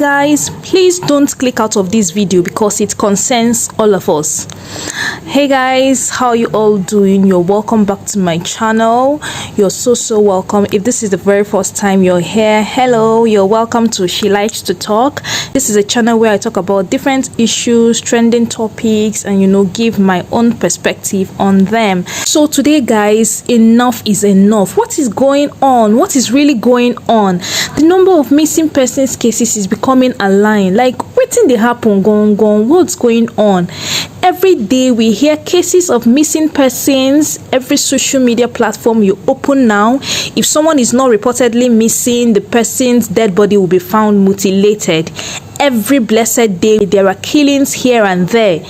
guys, please don't click out of this video because it concerns all of us. Hey guys, how you all doing? You're welcome back to my channel. You're so welcome. If this is the very first time you're here, hello, you're welcome to She Likes to Talk. This is a channel where I talk about different issues, trending topics, and give my own perspective on them. So today guys, enough is enough. What is going on? What is really going on? The number of missing persons cases is becoming alarming. Like, wetin dey happen? Gone. What's going on? Every day we hear cases of missing persons. Every social media platform you open now, if someone is not reportedly missing, the person's dead body will be found mutilated. Every blessed day there are killings here and there.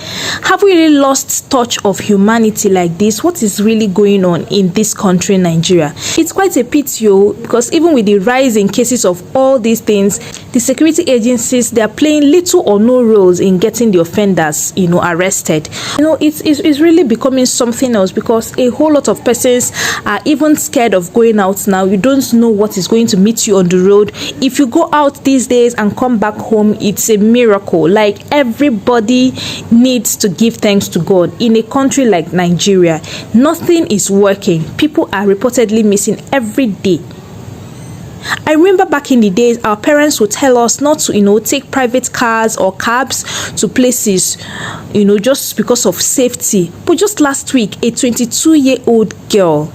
Have we really lost touch of humanity like this? What is really going on in this country, Nigeria? It's quite a pity, because even with the rise in cases of all these things, the security agencies, they are playing little or no roles in getting the offenders arrested. It's really becoming something else, because a whole lot of persons are even scared of going out now. You don't know what is going to meet you on the road. If you go out these days and come back home, it's a miracle. Like, everybody needs to give thanks to God. In a country like Nigeria, nothing is working. People are reportedly missing every day. I remember back in the days, our parents would tell us not to, take private cars or cabs to places, just because of safety. But just last week, a 22-year-old girl,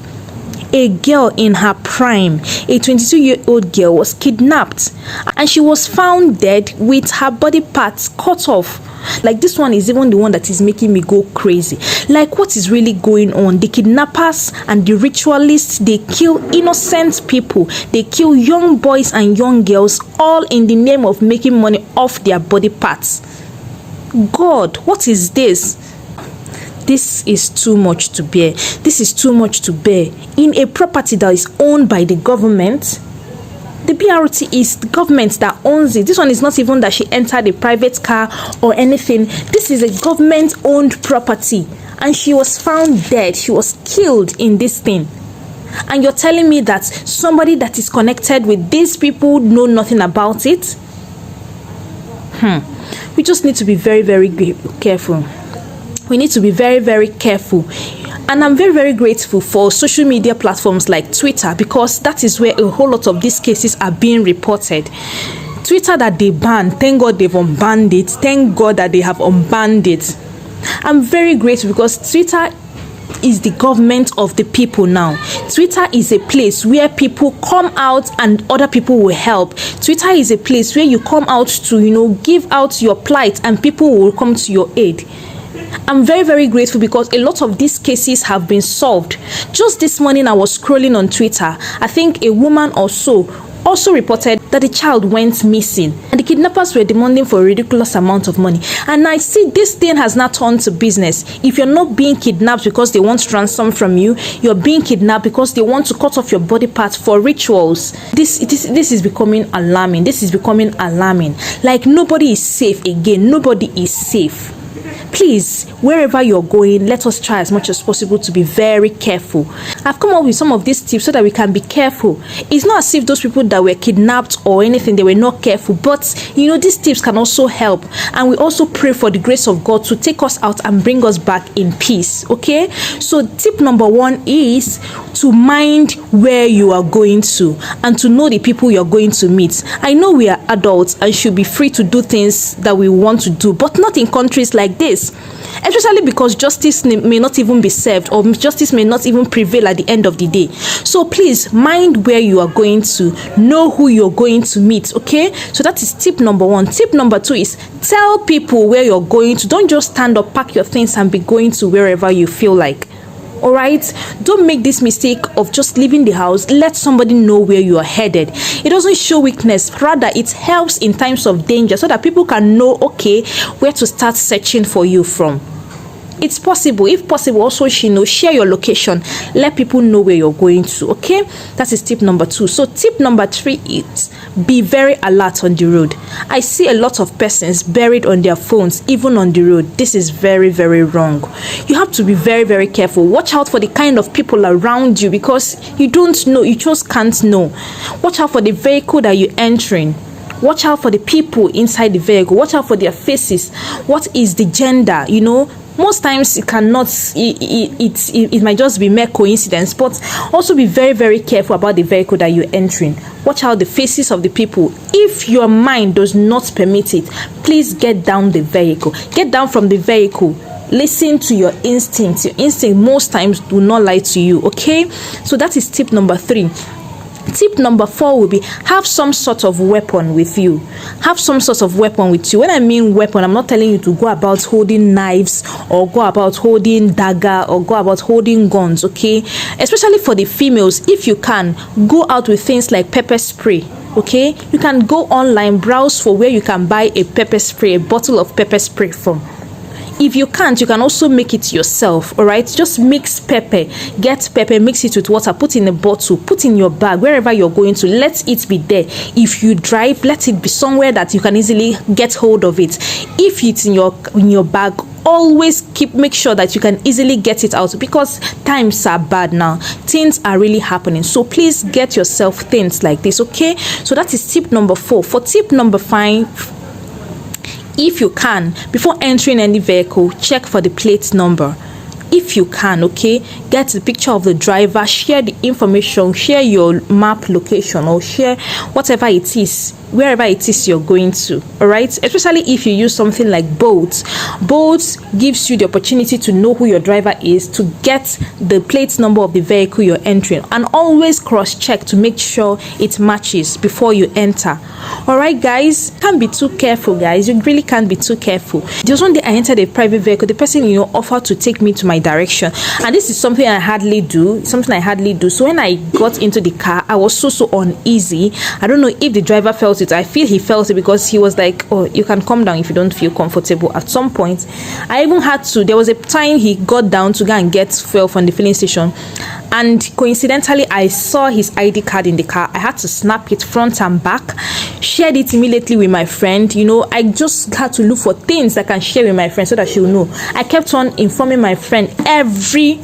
a girl in her prime, a 22-year-old girl was kidnapped, and she was found dead with her body parts cut off. Like, this one is even the one that is making me go crazy. Like, what is really going on? The kidnappers and the ritualists, they kill innocent people. They kill young boys and young girls, all in the name of making money off their body parts. God, what is this? This is too much to bear. This is too much to bear. In a property that is owned by the government, the BRT is the government that owns it. This one is not even that she entered a private car or anything. This is a government-owned property, and she was found dead. She was killed in this thing. And you're telling me that somebody that is connected with these people know nothing about it? We just need to be very careful. We need to be very careful. And I'm very grateful for social media platforms like Twitter, because that is where a whole lot of these cases are being reported. Twitter that they banned, thank God they've unbanned it. Thank God that they have unbanned it. I'm very grateful, because Twitter is the government of the people now. Twitter is a place where people come out and other people will help. Twitter is a place where you come out to, give out your plight, and people will come to your aid. I'm very grateful, because a lot of these cases have been solved. Just this morning I was scrolling on Twitter. I think a woman or so also reported that the child went missing, and the kidnappers were demanding for a ridiculous amount of money. And I see this thing has now turned to business. If you're not being kidnapped because they want ransom from you, you're being kidnapped because they want to cut off your body parts for rituals. This is becoming alarming. This is becoming alarming. Like, nobody is safe again. Nobody is safe. Please, wherever you're going, let us try as much as possible to be very careful. I've come up with some of these tips so that we can be careful. It's not as if those people that were kidnapped or anything, they were not careful. But, these tips can also help. And we also pray for the grace of God to take us out and bring us back in peace. Okay? So tip number 1 is to mind where you are going to, and to know the people you're going to meet. I know we are adults and should be free to do things that we want to do, but not in countries like this. Especially because justice may not even be served, or justice may not even prevail at the end of the day. So please mind where you are going to, know who you're going to meet. Okay, so that is tip number 1. Tip number 2 is tell people where you're going to. Don't just stand up, pack your things, and be going to wherever you feel like. All right, don't make this mistake of just leaving the house. Let somebody know where you are headed. It doesn't show weakness, rather it helps in times of danger, so that people can know, okay, where to start searching for you from. It's possible. If possible, also share your location. Let people know where you're going to. Okay, that is tip number 2. So tip number 3 is be very alert on the road. I see a lot of persons buried on their phones, even on the road. This is very wrong. You have to be very careful. Watch out for the kind of people around you, because you don't know. You just can't know. Watch out for the vehicle that you're entering. Watch out for the people inside the vehicle. Watch out for their faces. What is the gender? You know, most times it cannot, it might just be mere coincidence, but also be very, very careful about the vehicle that you're entering. Watch out the faces of the people. If your mind does not permit it, please get down the vehicle. Get down from the vehicle. Listen to your instincts. Your instinct most times do not lie to you. Okay, so that is tip number 3. Tip number 4 will be, have some sort of weapon with you. Have some sort of weapon with you. When I mean weapon, I'm not telling you to go about holding knives or go about holding dagger or go about holding guns, okay? Especially for the females, if you can, go out with things like pepper spray. Okay, you can go online, browse for where you can buy a pepper spray, a bottle of pepper spray from. If you can't, you can also make it yourself. All right, just mix pepper, get pepper, mix it with water, put in a bottle, put in your bag wherever you're going to. Let it be there. If you drive, let it be somewhere that you can easily get hold of it. If it's in your bag, always make sure that you can easily get it out, because times are bad now. Things are really happening, so please get yourself things like this. Okay, so that is tip number 4. For tip number 5, if you can, before entering any vehicle, check for the plate number. If you can, okay, get the picture of the driver, share the information, share your map location, or share whatever it is, wherever it is you're going to. All right, especially if you use something like Bolt. Bolt gives you the opportunity to know who your driver is, to get the plate number of the vehicle you're entering, and always cross check to make sure it matches before you enter. All right, guys, can't be too careful, guys. You really can't be too careful. There was one day I entered a private vehicle. The person, offered to take me to my direction, and this is something I hardly do. So when I got into the car, I was so uneasy. I don't know if the driver felt it. I feel he felt it, because he was like, oh, you can come down if you don't feel comfortable. At some point, I even had to, there was a time he got down to go and get fuel from the filling station, and coincidentally I saw his ID card in the car. I had to snap it front and back, shared it immediately with my friend. I just had to look for things I can share with my friend so that she will know. I kept on informing my friend every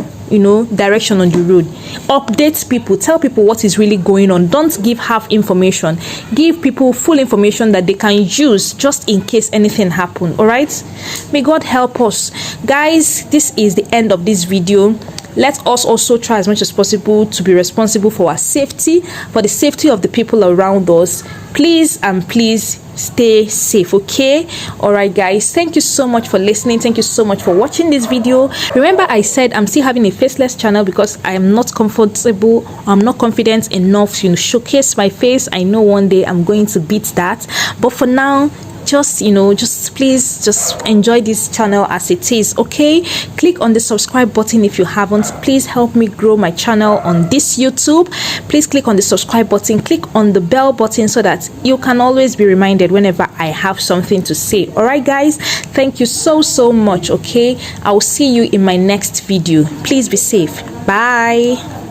direction on the road. Update people, tell people what is really going on. Don't give half information. Give people full information that they can use just in case anything happen. All right, may God help us, guys. This is the end of this video. Let us also try as much as possible to be responsible for our safety, for the safety of the people around us. Please and please stay safe. Okay, all right, guys, thank you so much for listening. Thank you so much for watching this video. Remember, I said I'm still having a faceless channel because I am not comfortable, I'm not confident enough to showcase my face. I know one day I'm going to beat that, but for now, just please just enjoy this channel as it is. Okay, click on the subscribe button if you haven't. Please help me grow my channel on this YouTube. Please click on the subscribe button, click on the bell button so that you can always be reminded whenever I have something to say. All right, guys, thank you so much. Okay, I'll see you in my next video. Please be safe. Bye.